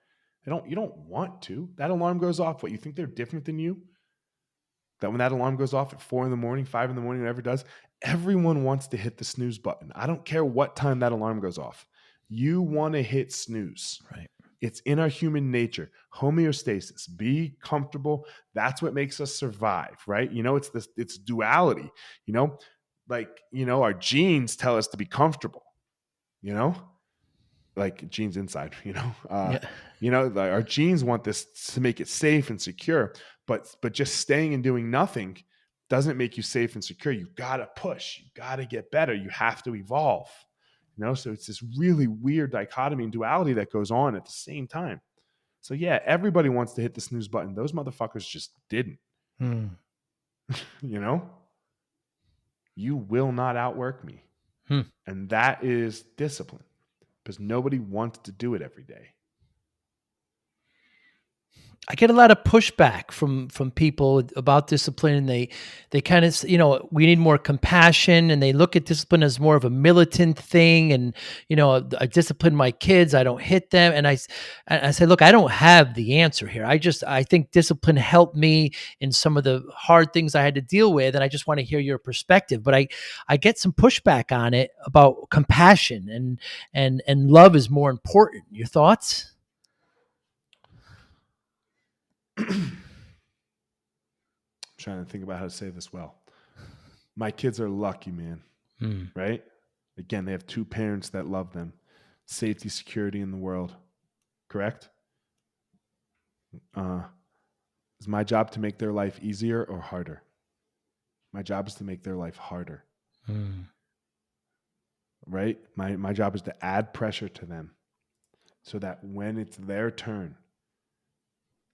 You don't want to. That alarm goes off. What, you think they're different than you? that when that alarm goes off at 4 in the morning, 5 in the morning, whatever it does, everyone wants to hit the snooze button. I don't care what time that alarm goes off. You want to hit snooze. Right. It's in our human nature. Homeostasis. Be comfortable. That's what makes us survive, right? It's duality, our genes tell us to be comfortable, like genes inside, Yeah. like our genes want this to make it safe and secure, but just staying and doing nothing doesn't make you safe and secure. You got to push, you got to get better. You have to evolve, so it's this really weird dichotomy and duality that goes on at the same time. So yeah, everybody wants to hit the snooze button. Those motherfuckers just didn't. You will not outwork me. And that is discipline, because nobody wants to do it every day. I get a lot of pushback from people about discipline, and they kind of, we need more compassion, and they look at discipline as more of a militant thing. And I discipline my kids, I don't hit them, and I say, look, I don't have the answer here. I think discipline helped me in some of the hard things I had to deal with, and I just want to hear your perspective. But I get some pushback on it about compassion and love is more important. Your thoughts? Trying to think about how to say this well. My kids are lucky, man. Right? Again, they have two parents that love them. Safety, security in the world. Correct? Is my job to make their life easier or harder? My job is to make their life harder. Right? My job is to add pressure to them so that when it's their turn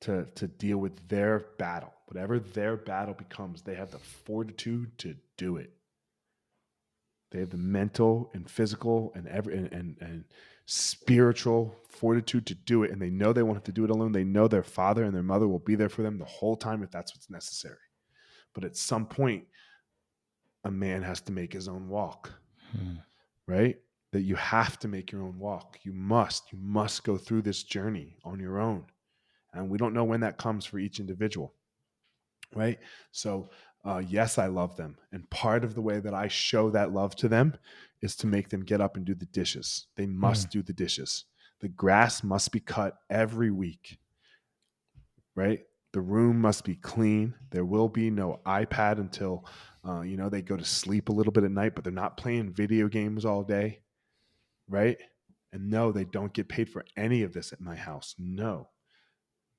to deal with their battle, whatever their battle becomes, they have the fortitude to do it. They have the mental and physical and spiritual fortitude to do it, and they know they won't have to do it alone. They know their father and their mother will be there for them the whole time if that's what's necessary. But at some point, a man has to make his own walk, right? That you have to make your own walk. You must go through this journey on your own. And we don't know when that comes for each individual, right? So yes, I love them. And part of the way that I show that love to them is to make them get up and do the dishes. They must do the dishes. The grass must be cut every week, right? The room must be clean. There will be no iPad until, they go to sleep a little bit at night, but they're not playing video games all day, right? And no, they don't get paid for any of this at my house. No.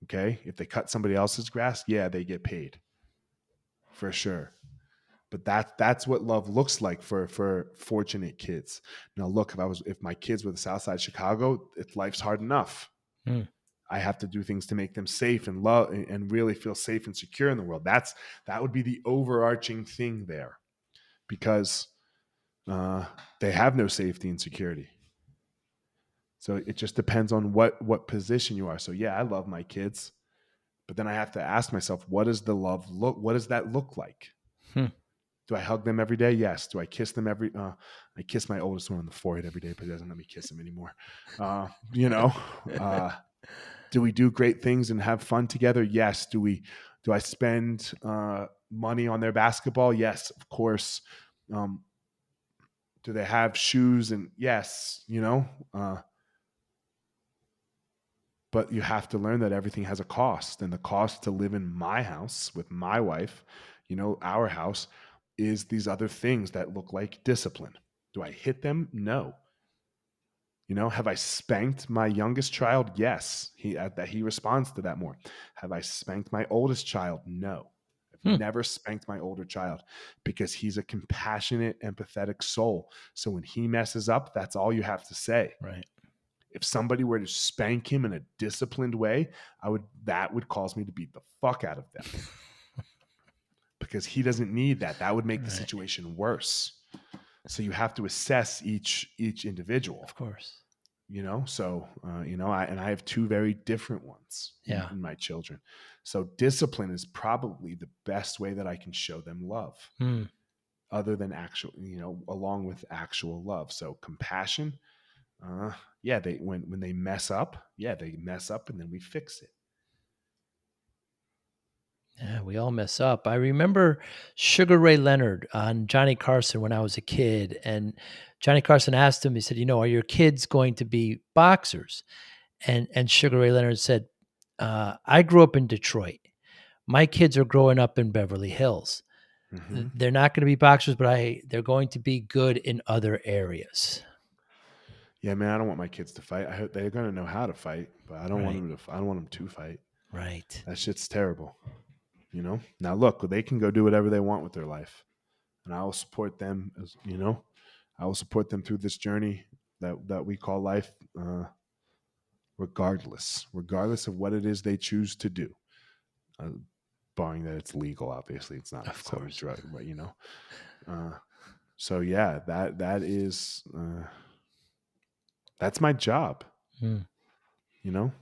Okay. If they cut somebody else's grass, yeah, they get paid for sure. But that's what love looks like for fortunate kids. Now, look, if my kids were the South Side of Chicago, life's hard enough. I have to do things to make them safe and love and really feel safe and secure in the world. That would be the overarching thing there, because they have no safety and security. So it just depends on what position you are. So yeah, I love my kids, but then I have to ask myself, what does the love look? What does that look like? Do I hug them every day? Yes. Do I kiss them I kiss my oldest one on the forehead every day, but he doesn't let me kiss him anymore. Do we do great things and have fun together? Yes. Do I spend money on their basketball? Yes, of course. Do they have shoes? And yes, but you have to learn that everything has a cost, and the cost to live in my house with my wife, our house, is these other things that look like discipline. Do I hit them? No. Have I spanked my youngest child? Yes. He responds to that more. Have I spanked my oldest child? No. I've never spanked my older child, because he's a compassionate, empathetic soul. So when he messes up, that's all you have to say. Right. If somebody were to spank him in a disciplined way, that would cause me to beat the fuck out of them. Because he doesn't need that. That would make the situation worse. So you have to assess each individual. Of course. So, I have two very different ones in my children. So discipline is probably the best way that I can show them love, other than along with actual love. So compassion, when they mess up, they mess up, and then we fix it. Yeah, we all mess up. I remember Sugar Ray Leonard on Johnny Carson when I was a kid, and Johnny Carson asked him, he said, "Are your kids going to be boxers?" And Sugar Ray Leonard said, "I grew up in Detroit. My kids are growing up in Beverly Hills. Hmm. They're not going to be boxers, but they're going to be good in other areas." Yeah, man, I don't want my kids to fight. I hope they're going to know how to fight, but I don't want Right, them to. I don't want them to fight. right. That shit's terrible. Now look, they can go do whatever they want with their life, and I will support them. I will support them through this journey that we call life, regardless of what it is they choose to do. Uh, Barring that it's legal, obviously, it's not Of selling course. drugs, but So yeah, that is that's my job. Hmm.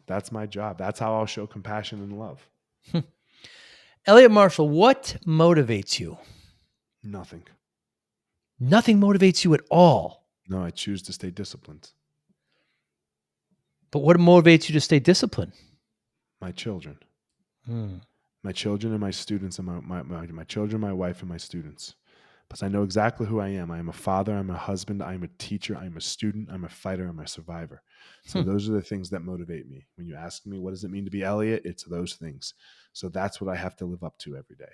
That's my job. That's how I'll show compassion and love. Eliot Marshall, what motivates you? Nothing. Nothing motivates you at all. No, I choose to stay disciplined. But what motivates you to stay disciplined? My children. Hmm. My children and my students, and my children, my wife, and my students. Because I know exactly who I am. I am a father, I'm a husband, I'm a teacher, I'm a student, I'm a fighter, I'm a survivor. So Hmm. those are the things that motivate me. When you ask me, what does it mean to be Elliot? It's those things. So that's what I have to live up to every day.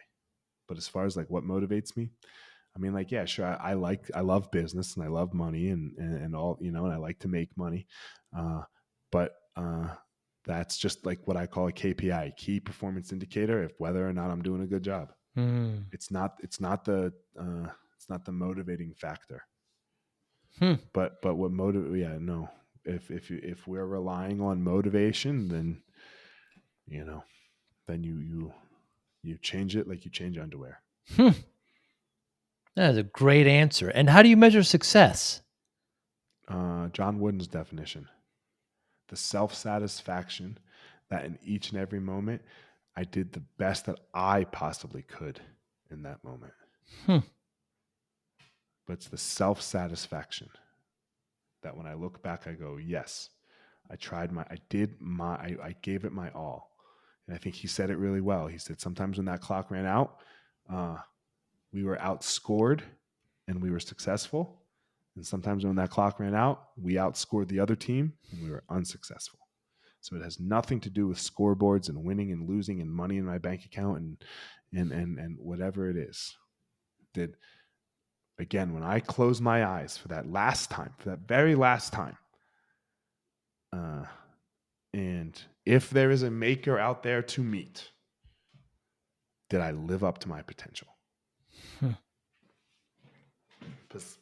But as far as like what motivates me, I mean, like, yeah, sure. I love business and I love money and all, and I like to make money. But that's just like what I call a KPI, key performance indicator, of whether or not I'm doing a good job. Hmm. It's not the motivating factor. Hmm. But what yeah, no. If we're relying on motivation, then you know, then you change it like you change underwear. Hmm. That is a great answer. And how do you measure success? John Wooden's definition: the self-satisfaction that in each and every moment I did the best that I possibly could in that moment. Hmm. But it's the self-satisfaction that when I look back, I go, yes, I gave it my all. And I think he said it really well. He said, sometimes when that clock ran out, uh, we were outscored and we were successful. And sometimes when that clock ran out, we outscored the other team and we were unsuccessful. So it has nothing to do with scoreboards and winning and losing and money in my bank account and whatever it is. Did Again, when I close my eyes for that last time, for that very last time, uh, and if there is a maker out there to meet, did I live up to my potential? Hmm.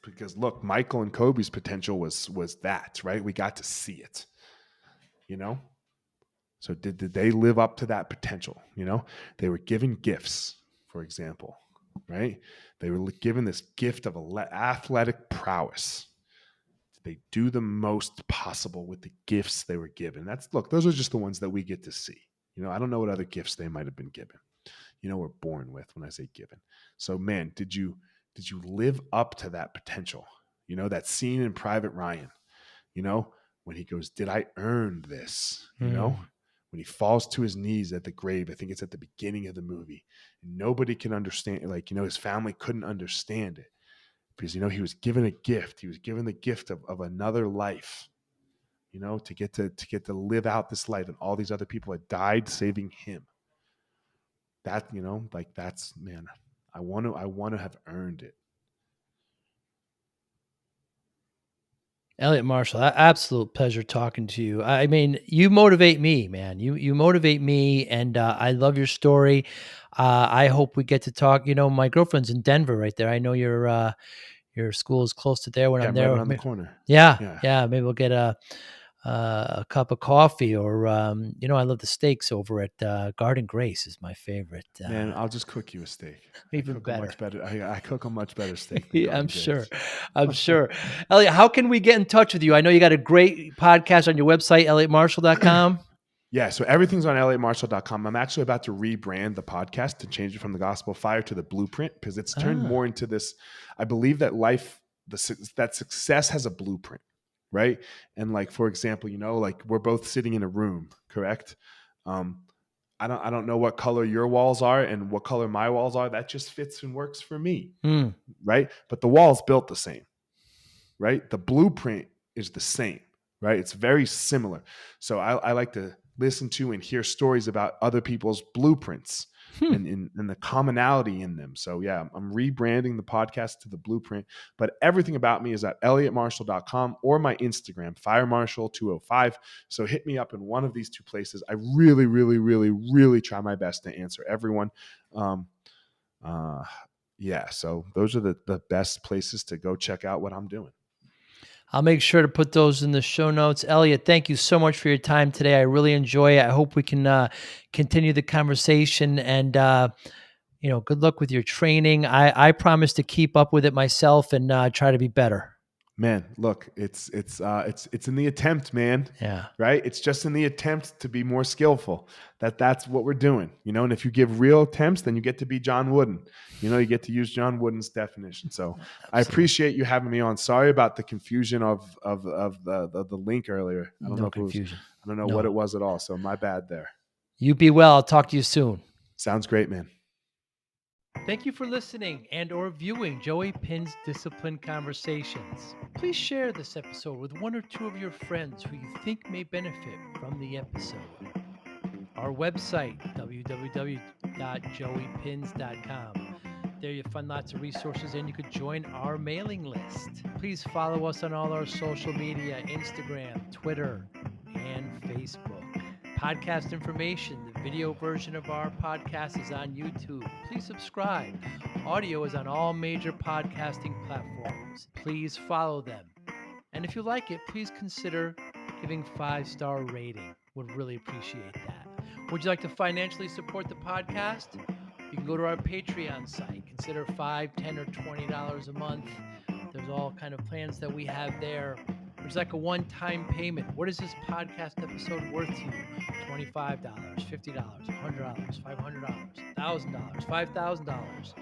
Because look, Michael and Kobe's potential was that, right? We got to see it, you know. So did they live up to that potential? They were given gifts, for example, right? They were given this gift of athletic prowess. Did they do the most possible with the gifts they were given? Those are just the ones that we get to see. I don't know what other gifts they might have been given. We're born with when I say given. So man, did you live up to that potential? That scene in Private Ryan, you know, when he goes, did I earn this? Hmm. When he falls to his knees at the grave, I think it's at the beginning of the movie. And nobody can understand, his family couldn't understand it because, he was given a gift. He was given the gift of another life, to get to live out this life. And all these other people had died saving him. That's, man, I want to have earned it. Eliot Marshall, absolute pleasure talking to you. I mean, you motivate me, man. You motivate me, and I love your story. I hope we get to talk. My girlfriend's in Denver, right there. I know your school is close to there. When Yeah, I'm I'm right there, around the corner. yeah, Yeah. yeah. Maybe we'll get a cup of coffee, or I love the steaks over at Garden Grace is my favorite. Man, I'll just cook you a steak. I Even cook a better. much better. I cook a much better steak than Yeah, I'm Garden sure. Grace. I'm sure. Elliot, how can we get in touch with you? I know you got a great podcast on your website, elliottmarshall.com. Yeah, so everything's on elliottmarshall.com. I'm actually about to rebrand the podcast to change it from the Gospel of Fire to the Blueprint because it's turned Ah, more into this. I believe that that success has a blueprint, right? And like, for example, like we're both sitting in a room, correct? Um, I don't know what color your walls are and what color my walls are. That just fits and works for me, Mm. right? But the wall's built the same, right? The blueprint is the same, right? It's very similar. So I like to listen to and hear stories about other people's blueprints and the commonality in them. So yeah, I'm rebranding the podcast to The Blueprint, but everything about me is at eliotmarshall.com or my Instagram, firemarshall205. So hit me up in one of these two places. I really, really, really, really try my best to answer everyone. Yeah, so those are the best places to go check out what I'm doing. I'll make sure to put those in the show notes. Eliot, thank you so much for your time today. I really enjoy it. I hope we can continue the conversation, and good luck with your training. I promise to keep up with it myself and try to be better. Man, look, it's in the attempt, man. Yeah. Right? It's just in the attempt to be more skillful. That's what we're doing, and if you give real attempts, then you get to be John Wooden. You get to use John Wooden's definition. So Absolutely. I appreciate you having me on. Sorry about the confusion of the link earlier. I don't know if confusion. I don't know what it was at all. So my bad there. You be well. I'll talk to you soon. Sounds great, man. Thank you for listening and or viewing Joey Pinz Discipline Conversations. Please share this episode with one or two of your friends who you think may benefit from the episode. Our website, www.joeypinz.com. There you'll find lots of resources and you could join our mailing list. Please follow us on all our social media, Instagram, Twitter, and Facebook. Podcast information, the video version of our podcast is on YouTube. Please subscribe. Audio is on all major podcasting platforms. Please follow them. And if you like it, please consider giving 5-star rating. Would really appreciate that. Would you like to financially support the podcast? You can go to our Patreon site. Consider $5, $10, or $20 a month. There's all kind of plans that we have there. There's like a one-time payment. What is this podcast episode worth to you? $25, $50, $100, $500, $1,000, $5,000.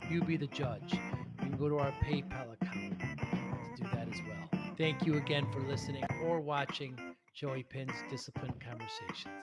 You be the judge. You can go to our PayPal account to do that as well. Thank you again for listening or watching Joey Pinz Discipline Conversations.